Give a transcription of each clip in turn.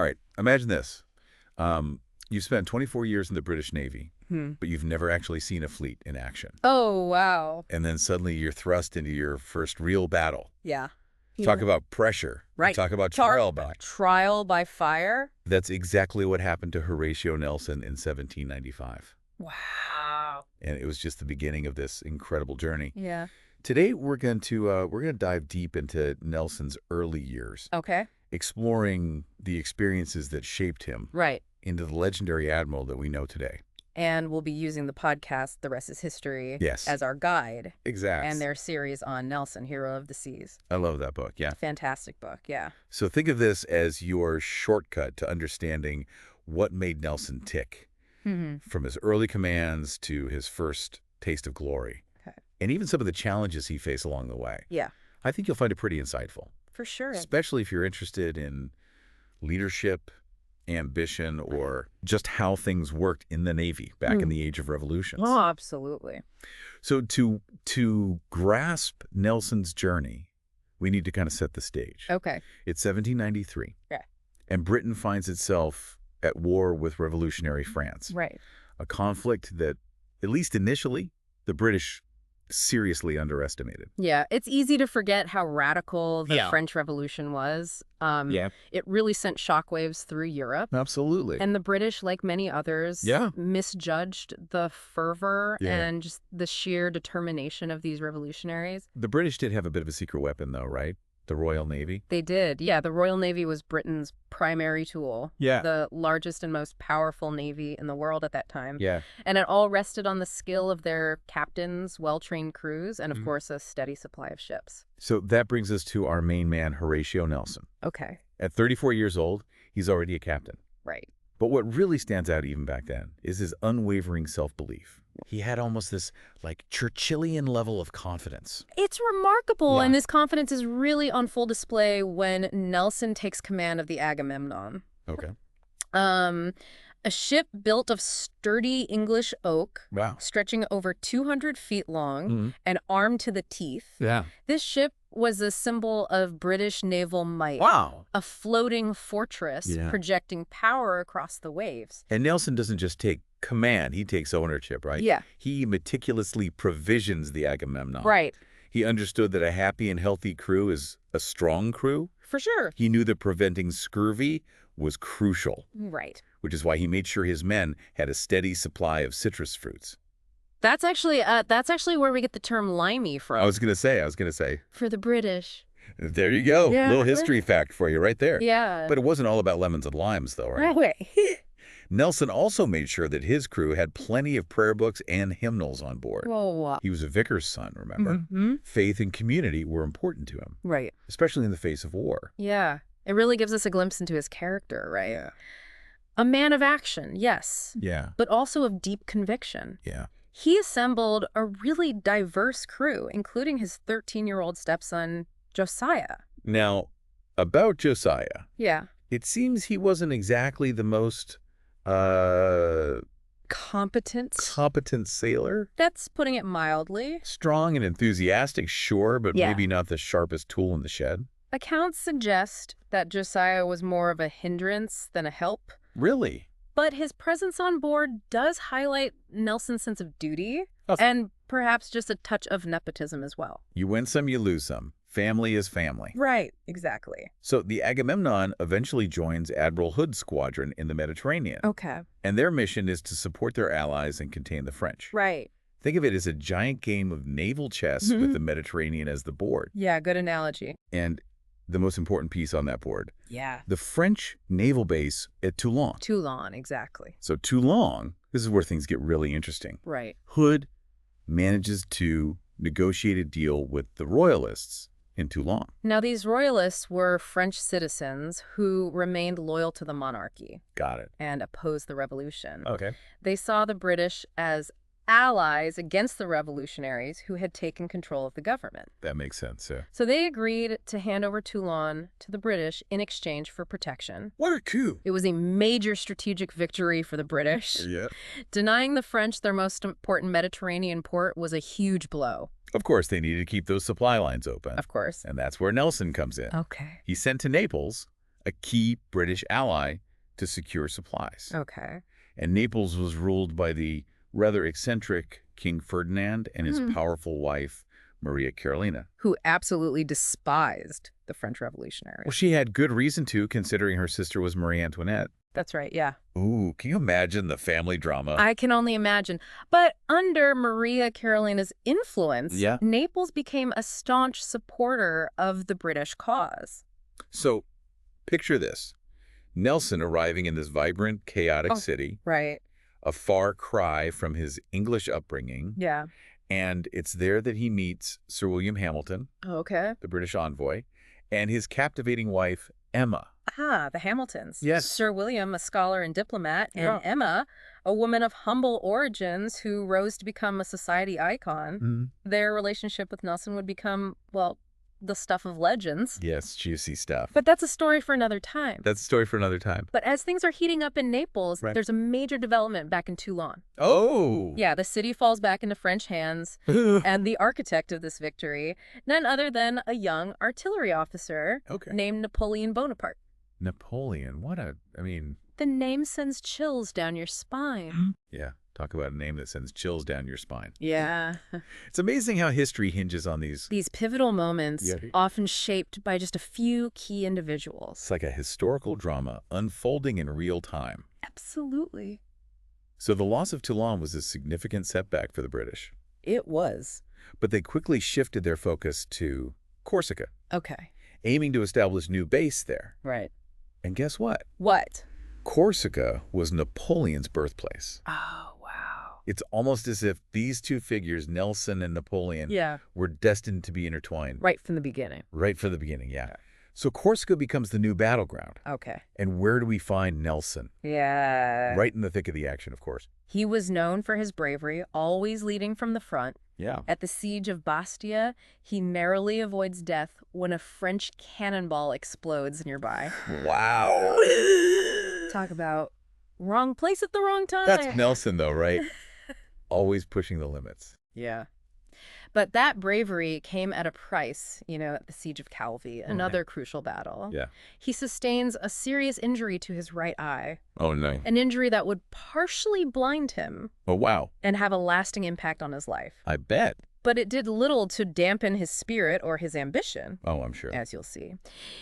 All right, imagine this. You've spent 24 years in the British Navy, but you've never actually seen a fleet in action. Oh, wow. And then suddenly you're thrust into your first real battle. Yeah. Talk about pressure. Right. Talk about trial by. Trial by fire? That's exactly what happened to Horatio Nelson in 1795. Wow. And it was just the beginning of this incredible journey. Yeah. Today we're going to dive deep into Nelson's early years, Okay. exploring the experiences that shaped him Right. into the legendary admiral that we know today. And we'll be using the podcast, The Rest is History, Yes. as our guide. Exactly. And their series on Nelson, Hero of the Seas. I love that book, yeah. Fantastic book, yeah. So think of this as your shortcut to understanding what made Nelson tick, from his early commands to his first taste of glory, and even some of the challenges he faced along the way. Yeah. I think you'll find it pretty insightful. For sure. Especially if you're interested in leadership, ambition, or just how things worked in the Navy back in the Age of Revolutions. Oh, absolutely. So to grasp Nelson's journey, we need to kind of set the stage. Okay. It's 1793. Yeah. And Britain finds itself at war with revolutionary France. Right. A conflict that, at least initially, the British seriously underestimated. Yeah, it's easy to forget how radical the Yeah. French Revolution was. Yeah. It really sent shockwaves through Europe. Absolutely. And the British, like many others, Yeah. misjudged the fervor Yeah. and just the sheer determination of these revolutionaries. The British did have a bit of a secret weapon, though, right? The Royal Navy. They did. Yeah, the Royal Navy was Britain's primary tool. Yeah. The largest and most powerful navy in the world at that time. Yeah. And it all rested on the skill of their captains, well-trained crews, and of course, a steady supply of ships. So that brings us to our main man, Horatio Nelson. Okay. At 34 years old, he's already a captain. Right. But what really stands out even back then is his unwavering self-belief. He had almost this, like, Churchillian level of confidence. It's remarkable, Yeah. and this confidence is really on full display when Nelson takes command of the Agamemnon. Okay. A ship built of sturdy English oak, Wow. stretching over 200 feet long and armed to the teeth. Yeah. This ship was a symbol of British naval might. Wow. A floating fortress Yeah. projecting power across the waves. And Nelson doesn't just take command, he takes ownership, right? Yeah. He meticulously provisions the Agamemnon. Right. He understood that a happy and healthy crew is a strong crew. For sure. He knew that preventing scurvy was crucial, Right. which is why he made sure his men had a steady supply of citrus fruits. That's actually where we get the term limey from. I was going to say. For the British. There you go. Yeah. Little history fact for you right there. Yeah. But it wasn't all about lemons and limes, though, right? Right. Nelson also made sure that his crew had plenty of prayer books and hymnals on board. Whoa. He was a vicar's son, remember? Faith and community were important to him, Right. especially in the face of war. Yeah. It really gives us a glimpse into his character, right? Yeah. A man of action, yes, Yeah. but also of deep conviction. Yeah. He assembled a really diverse crew, including his 13-year-old stepson, Josiah. Now, about Josiah, Yeah. it seems he wasn't exactly the most Competent. competent sailor. That's putting it mildly. Strong and enthusiastic, sure, but Yeah. maybe not the sharpest tool in the shed. Accounts suggest that Josiah was more of a hindrance than a help. Really? But his presence on board does highlight Nelson's sense of duty Oh. and perhaps just a touch of nepotism as well. You win some, you lose some. Family is family. Right, exactly. So the Agamemnon eventually joins Admiral Hood's squadron in the Mediterranean. Okay. And their mission is to support their allies and contain the French. Right. Think of it as a giant game of naval chess with the Mediterranean as the board. Yeah, good analogy. And the most important piece on that board, Yeah. the French naval base at Toulon. Toulon, exactly. So Toulon, this is where things get really interesting. Right. Hood manages to negotiate a deal with the royalists in Toulon. Now, these royalists were French citizens who remained loyal to the monarchy Got it. and opposed the revolution. Okay. They saw the British as allies against the revolutionaries who had taken control of the government. That makes sense. Yeah. So they agreed to hand over Toulon to the British in exchange for protection. What a coup. It was a major strategic victory for the British. Yeah. Denying the French their most important Mediterranean port was a huge blow. Of course, they needed to keep those supply lines open. Of course. And that's where Nelson comes in. Okay. He sent to Naples a key British ally to secure supplies. Okay. And Naples was ruled by the rather eccentric King Ferdinand and his powerful wife, Maria Carolina. Who absolutely despised the French revolutionaries. Well, she had good reason to, considering her sister was Marie Antoinette. That's right, yeah. Ooh, can you imagine the family drama? I can only imagine. But under Maria Carolina's influence, Naples became a staunch supporter of the British cause. So, picture this. Nelson arriving in this vibrant, chaotic city. Right. A far cry from his English upbringing. Yeah. And it's there that he meets Sir William Hamilton, Okay. the British envoy, and his captivating wife, Emma. Ah, the Hamiltons. Yes. Sir William, a scholar and diplomat, and Emma, a woman of humble origins who rose to become a society icon. Their relationship with Nelson would become, well, the stuff of legends. Yes, juicy stuff. But that's a story for another time. That's a story for another time. But as things are heating up in Naples, there's a major development back in Toulon. Oh! Yeah, the city falls back into French hands, and the architect of this victory, none other than a young artillery officer named Napoleon Bonaparte. Napoleon, The name sends chills down your spine. Yeah, talk about a name that sends chills down your spine. Yeah. It's amazing how history hinges on these pivotal moments, often shaped by just a few key individuals. It's like a historical drama unfolding in real time. Absolutely. So the loss of Toulon was a significant setback for the British. It was. But they quickly shifted their focus to Corsica. Okay. Aiming to establish new base there. Right. And guess what? What? Corsica was Napoleon's birthplace. Oh, wow. It's almost as if these two figures, Nelson and Napoleon, were destined to be intertwined. Right from the beginning. Right from the beginning, yeah. So Corsica becomes the new battleground. Okay. And where do we find Nelson? Yeah. Right in the thick of the action, of course. He was known for his bravery, always leading from the front. Yeah. At the siege of Bastia, he narrowly avoids death when a French cannonball explodes nearby. Wow. Talk about wrong place at the wrong time. That's Nelson, though, right? Always pushing the limits. Yeah. But that bravery came at a price, at the Siege of Calvi, another crucial battle. Yeah. He sustains a serious injury to his right eye. Oh, no. An injury that would partially blind him. Oh, wow. And have a lasting impact on his life. I bet. But it did little to dampen his spirit or his ambition. Oh, I'm sure. As you'll see.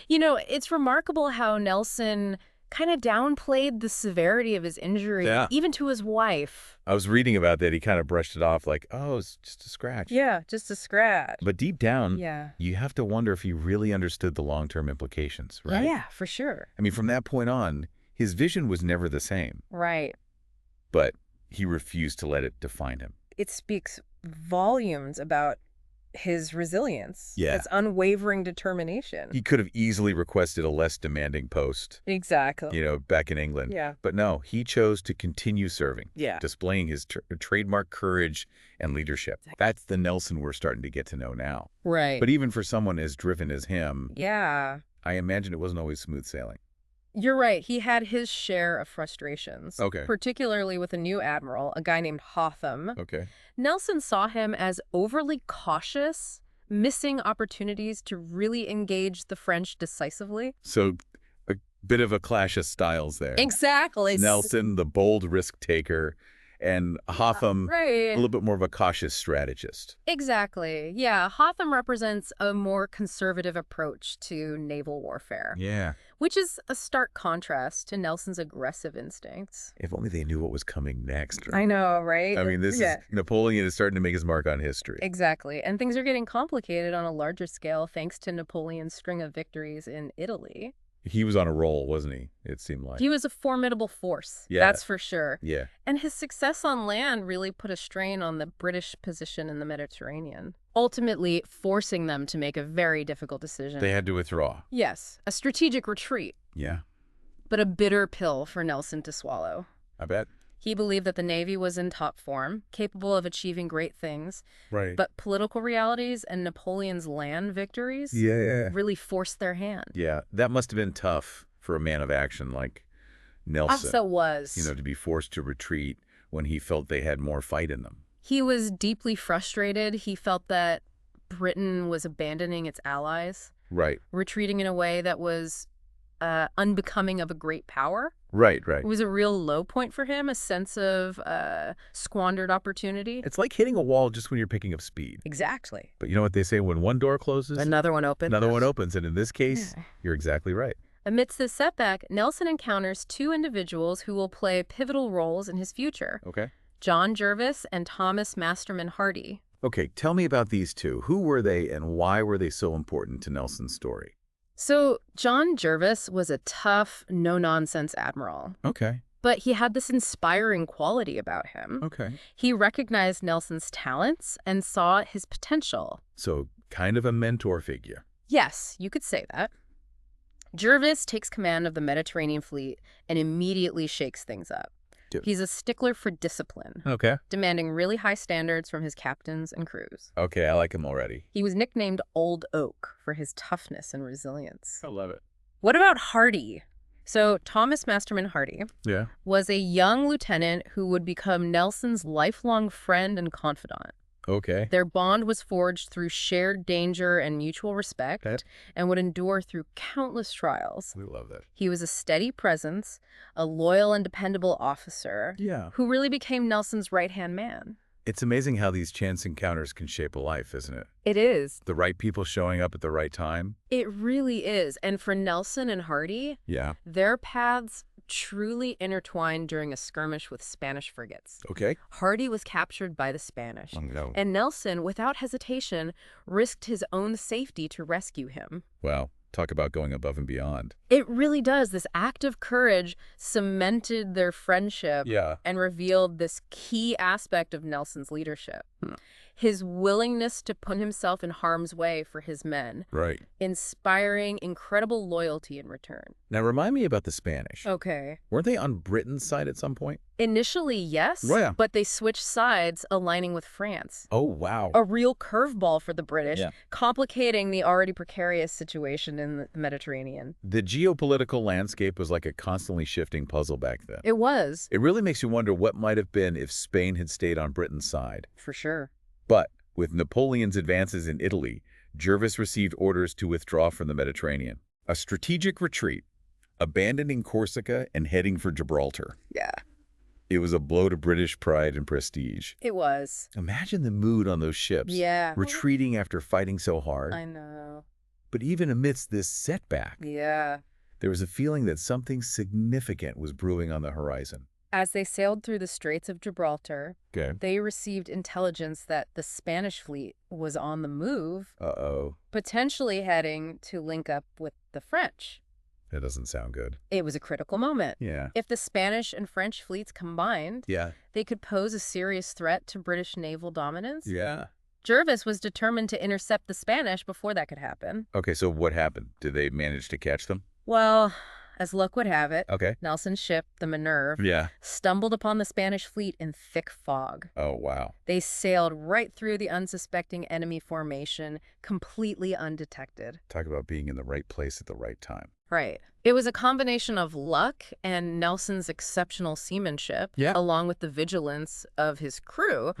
It's remarkable how Nelson kind of downplayed the severity of his injury, even to his wife. I was reading about that. He kind of brushed it off like, oh, it's just a scratch. Yeah, just a scratch. But deep down, you have to wonder if he really understood the long-term implications, right? Yeah, for sure. I mean, from that point on, his vision was never the same. Right. But he refused to let it define him. It speaks volumes about his resilience. Yeah. His unwavering determination. He could have easily requested a less demanding post. Exactly. Back in England. Yeah. But no, he chose to continue serving. Yeah. Displaying his trademark courage and leadership. That's the Nelson we're starting to get to know now. Right. But even for someone as driven as him, I imagine it wasn't always smooth sailing. You're right. He had his share of frustrations. Okay. Particularly with a new admiral, a guy named Hotham. Okay. Nelson saw him as overly cautious, missing opportunities to really engage the French decisively. So a bit of a clash of styles there. Exactly. Nelson, the bold risk taker, and Hotham, a little bit more of a cautious strategist. Exactly. Yeah. Hotham represents a more conservative approach to naval warfare. Yeah. Which is a stark contrast to Nelson's aggressive instincts. If only they knew what was coming next. Right? I know, right? I mean, Napoleon is starting to make his mark on history. Exactly. And things are getting complicated on a larger scale thanks to Napoleon's string of victories in Italy. He was on a roll, wasn't he? It seemed like. He was a formidable force. Yeah. That's for sure. Yeah. And his success on land really put a strain on the British position in the Mediterranean, ultimately forcing them to make a very difficult decision. They had to withdraw. Yes, a strategic retreat. Yeah. But a bitter pill for Nelson to swallow. I bet. He believed that the Navy was in top form, capable of achieving great things. Right. But political realities and Napoleon's land victories really forced their hand. Yeah, that must have been tough for a man of action like Nelson. So was. To be forced to retreat when he felt they had more fight in them. He was deeply frustrated. He felt that Britain was abandoning its allies. Right. Retreating in a way that was unbecoming of a great power. Right. It was a real low point for him, a sense of squandered opportunity. It's like hitting a wall just when you're picking up speed. Exactly. But you know what they say, when one door closes, another one opens. Another one opens. And in this case, you're exactly right. Amidst this setback, Nelson encounters two individuals who will play pivotal roles in his future. Okay. John Jervis and Thomas Masterman Hardy. Okay, tell me about these two. Who were they and why were they so important to Nelson's story? So, John Jervis was a tough, no-nonsense admiral. Okay. But he had this inspiring quality about him. Okay. He recognized Nelson's talents and saw his potential. So, kind of a mentor figure. Yes, you could say that. Jervis takes command of the Mediterranean fleet and immediately shakes things up. He's a stickler for discipline. Okay. Demanding really high standards from his captains and crews. Okay, I like him already. He was nicknamed Old Oak for his toughness and resilience. I love it. What about Hardy? So Thomas Masterman Hardy was a young lieutenant who would become Nelson's lifelong friend and confidant. Okay. Their bond was forged through shared danger and mutual respect and would endure through countless trials. We love that. He was a steady presence, a loyal and dependable officer who really became Nelson's right-hand man. It's amazing how these chance encounters can shape a life, isn't it? It is. The right people showing up at the right time. It really is. And for Nelson and Hardy, their paths truly intertwined during a skirmish with Spanish frigates. Okay. Hardy was captured by the Spanish. Oh, no. And Nelson, without hesitation, risked his own safety to rescue him. Wow. Talk about going above and beyond. It really does. This act of courage cemented their friendship and revealed this key aspect of Nelson's leadership. His willingness to put himself in harm's way for his men. Right. Inspiring incredible loyalty in return. Now, remind me about the Spanish. Okay. Weren't they on Britain's side at some point? Initially, yes, but they switched sides, aligning with France. Oh, wow. A real curveball for the British, complicating the already precarious situation in the Mediterranean. The geopolitical landscape was like a constantly shifting puzzle back then. It was. It really makes you wonder what might have been if Spain had stayed on Britain's side. For sure. But with Napoleon's advances in Italy, Jervis received orders to withdraw from the Mediterranean. A strategic retreat, abandoning Corsica and heading for Gibraltar. Yeah. It was a blow to British pride and prestige. It was. Imagine the mood on those ships. Yeah. Retreating after fighting so hard. I know. But even amidst this setback, there was a feeling that something significant was brewing on the horizon. As they sailed through the Straits of Gibraltar, they received intelligence that the Spanish fleet was on the move, potentially heading to link up with the French. That doesn't sound good. It was a critical moment. Yeah. If the Spanish and French fleets combined, they could pose a serious threat to British naval dominance. Yeah. Jervis was determined to intercept the Spanish before that could happen. Okay, so what happened? Did they manage to catch them? Well, as luck would have it, okay, Nelson's ship, the Minerve, stumbled upon the Spanish fleet in thick fog. Oh, wow. They sailed right through the unsuspecting enemy formation, completely undetected. Talk about being in the right place at the right time. Right. It was a combination of luck and Nelson's exceptional seamanship, along with the vigilance of his crew.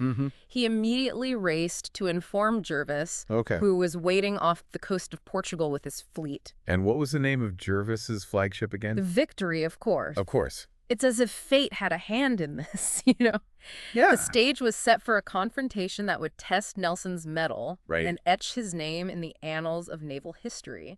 He immediately raced to inform Jervis, who was waiting off the coast of Portugal with his fleet. And what was the name of Jervis's flagship again? The Victory, of course. Of course. It's as if fate had a hand in this, you know? The stage was set for a confrontation that would test Nelson's mettle and etch his name in the annals of naval history.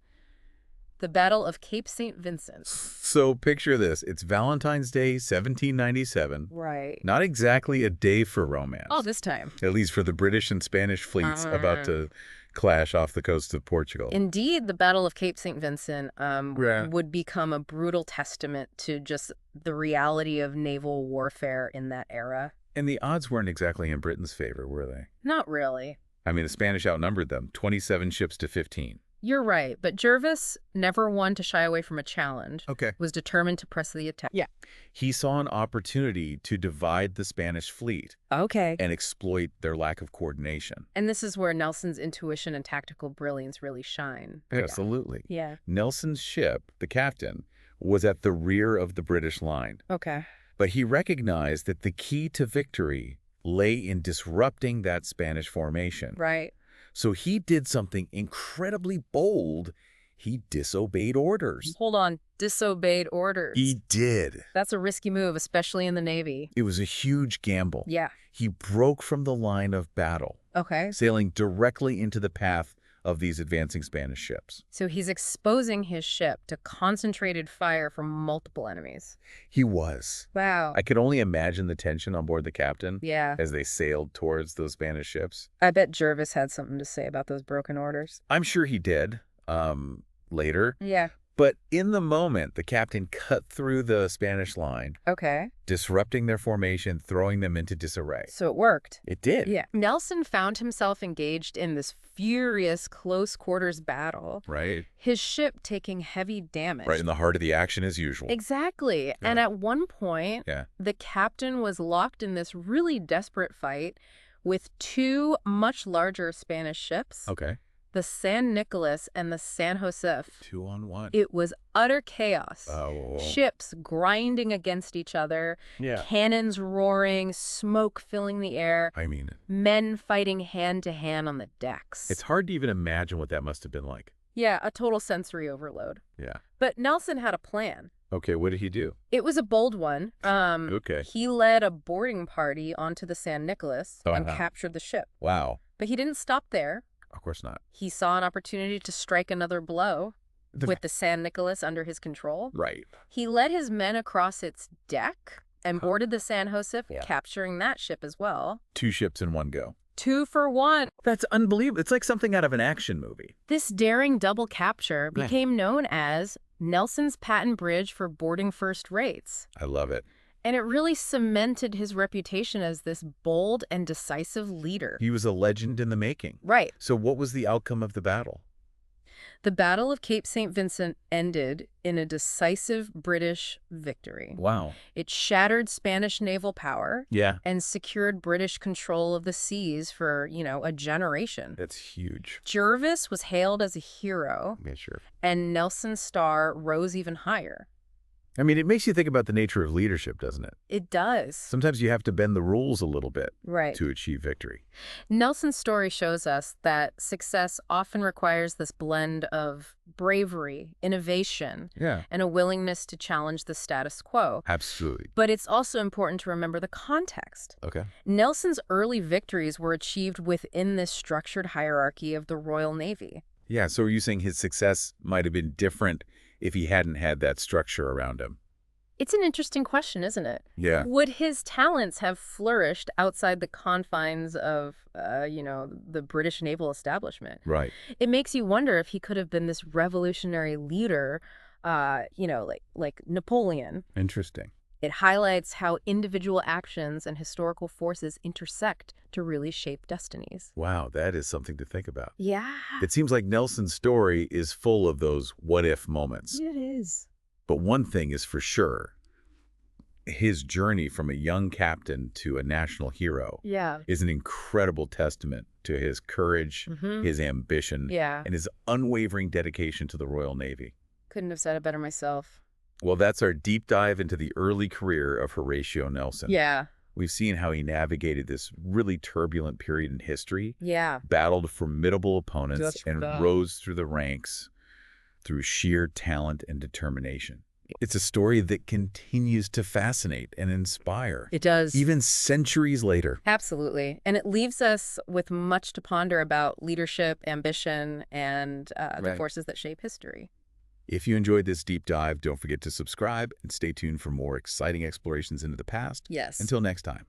The Battle of Cape St. Vincent. So picture this. It's Valentine's Day, 1797. Right. Not exactly a day for romance. Oh, this time. At least for the British and Spanish fleets about to clash off the coast of Portugal. Indeed, the Battle of Cape St. Vincent would become a brutal testament to just the reality of naval warfare in that era. And the odds weren't exactly in Britain's favor, were they? Not really. I mean, the Spanish outnumbered them, 27 ships to 15. You're right, but Jervis, never one to shy away from a challenge, was determined to press the attack. Yeah. He saw an opportunity to divide the Spanish fleet and exploit their lack of coordination. And this is where Nelson's intuition and tactical brilliance really shine. Absolutely. Yeah. Nelson's ship, the captain, was at the rear of the British line. Okay. But he recognized that the key to victory lay in disrupting that Spanish formation. Right. So he did something incredibly bold. He disobeyed orders. Hold on. Disobeyed orders. He did. That's a risky move, especially in the Navy. It was a huge gamble. Yeah. He broke from the line of battle, Okay. sailing directly into the path of these advancing Spanish ships. So he's exposing his ship to concentrated fire from multiple enemies. He was. Wow. I could only imagine the tension on board the Captain Yeah. as they sailed towards those Spanish ships. I bet Jervis had something to say about those broken orders. I'm sure he did later. Yeah. But in the moment, the Captain cut through the Spanish line, Okay. disrupting their formation, throwing them into disarray. So it worked. It did. Yeah. Nelson found himself engaged in this furious close quarters battle, Right? his ship taking heavy damage. Right in the heart of the action as usual. Exactly. Yeah. And at one point, Yeah. the captain was locked in this really desperate fight with two much larger Spanish ships, Okay. the San Nicolas and the San Josef. 2-on-1. It was utter chaos. Oh. Ships grinding against each other, Yeah. cannons roaring, smoke filling the air, I mean, men fighting hand to hand on the decks. it's hard to even imagine what that must have been like. Yeah, a total sensory overload. Yeah. But Nelson had a plan. Okay, what did he do? It was a bold one. Okay. He led a boarding party onto the San Nicolas and Uh-huh. captured the ship. Wow. But he didn't stop there. Of course not. He saw an opportunity to strike another blow with the San Nicolas under his control. Right. He led his men across its deck and boarded the San Josef, Yeah. capturing that ship as well. 2 ships in one go. 2 for 1. That's unbelievable. It's like something out of an action movie. This daring double capture Yeah. became known as Nelson's patent bridge for boarding first rates. I love it. And it really cemented his reputation as this bold and decisive leader. He was a legend in the making. Right. So what was the outcome of the battle? The Battle of Cape St. Vincent ended in a decisive British victory. Wow. It shattered Spanish naval power Yeah. and secured British control of the seas for, a generation. That's huge. Jervis was hailed as a hero, Yeah, sure. and Nelson's star rose even higher. I mean, it makes you think about the nature of leadership, doesn't it? It does. Sometimes you have to bend the rules a little bit Right. to achieve victory. Nelson's story shows us that success often requires this blend of bravery, innovation, Yeah. and a willingness to challenge the status quo. Absolutely. But it's also important to remember the context. Okay. Nelson's early victories were achieved within this structured hierarchy of the Royal Navy. Yeah, so are you saying his success might have been different if he hadn't had that structure around him? It's an interesting question, isn't it? Yeah. Would his talents have flourished outside the confines of, the British naval establishment? Right. It makes you wonder if he could have been this revolutionary leader, like Napoleon. Interesting. It highlights how individual actions and historical forces intersect to really shape destinies. Wow, that is something to think about. Yeah. It seems like Nelson's story is full of those what-if moments. It is. But one thing is for sure, his journey from a young captain to a national hero Yeah. is an incredible testament to his courage, his ambition, Yeah. and his unwavering dedication to the Royal Navy. Couldn't have said it better myself. Well, that's our deep dive into the early career of Horatio Nelson. Yeah. We've seen how he navigated this really turbulent period in history, Yeah. battled formidable opponents, That's and right. rose through the ranks through sheer talent and determination. It's a story that continues to fascinate and inspire, It does. even centuries later. Absolutely. And it leaves us with much to ponder about leadership, ambition, and the Right. forces that shape history. If you enjoyed this deep dive, don't forget to subscribe and stay tuned for more exciting explorations into the past. Yes. Until next time.